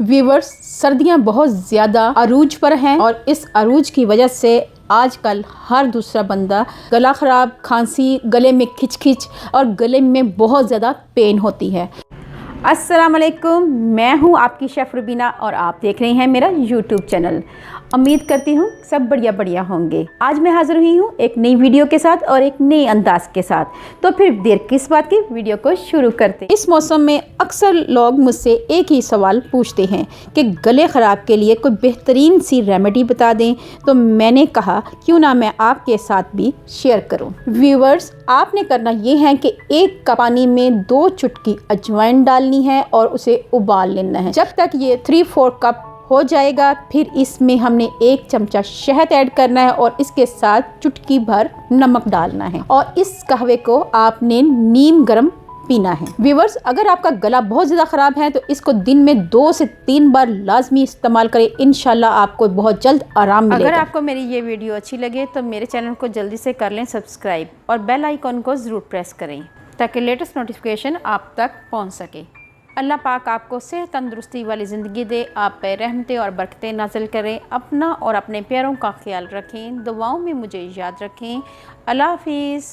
Viewers, सर्दियां बहुत ज़्यादा अरूज पर हैं और इस अरूज की वजह से आजकल हर दूसरा बंदा गला ख़राब, खांसी, गले में खिच और गले में बहुत ज़्यादा पेन होती है। अस्सलाम वालेकुम, मैं हूं आपकी शेफ़ रुबीना और आप देख रहे हैं मेरा यूट्यूब चैनल। उम्मीद करती हूं सब बढ़िया होंगे। आज मैं हाज़िर हुई हूं एक नई वीडियो के साथ और एक नए अंदाज के साथ। तो फिर देर किस बात की, वीडियो को शुरू करते हैं। इस मौसम में अक्सर लोग मुझसे एक ही सवाल पूछते हैं कि गले ख़राब के लिए कोई बेहतरीन सी रेमेडी बता दें। तो मैंने कहा क्यों ना मैं आपके साथ भी शेयर करूं। व्यूवर्स, आपने करना ये है कि एक कप पानी में 2 चुटकी अजवाइन डालनी है और उसे उबाल लेना है। जब तक ये 3-4 कप हो जाएगा, फिर इसमें हमने 1 चमचा शहद ऐड करना है और इसके साथ चुटकी भर नमक डालना है और इस कहवे को आपने नीम गर्म पीना है। व्यूवर्स, अगर आपका गला बहुत ज़्यादा ख़राब है तो इसको दिन में 2 से 3 बार लाजमी इस्तेमाल करें। इंशाल्लाह आपको बहुत जल्द आराम मिलेगा। अगर आपको मेरी ये वीडियो अच्छी लगे तो मेरे चैनल को जल्दी से कर लें सब्सक्राइब और बेल आइकॉन को ज़रूर प्रेस करें ताकि लेटेस्ट नोटिफिकेशन आप तक पहुँच सके। अल्लाह पाक आपको सेहत तंदुरुस्ती वाली ज़िंदगी दे, आप पे रहमतें और बरकतें नाज़िल करें। अपना और अपने प्यारों का ख्याल रखें, दुआओं में मुझे याद रखें। अल्लाह हाफिज़।